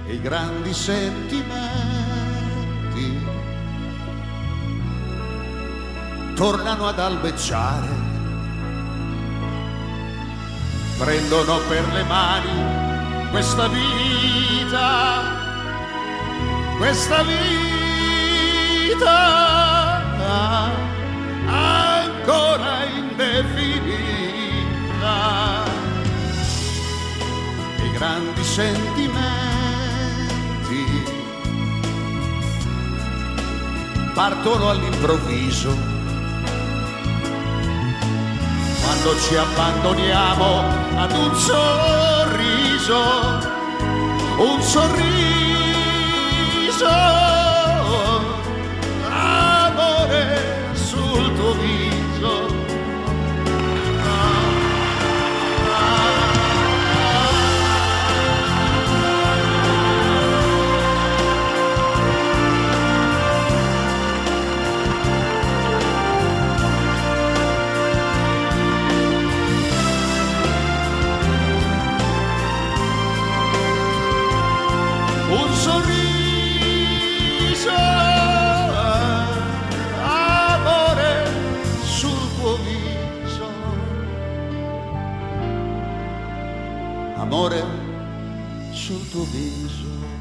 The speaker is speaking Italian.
e i grandi sentimenti tornano ad albeggiare, prendono per le mani questa vita ancora indefinita. I grandi sentimenti partono all'improvviso quando ci abbandoniamo ad un sorriso, amore sul tuo viso. Un sorriso, amore sul tuo viso, amore sul tuo viso.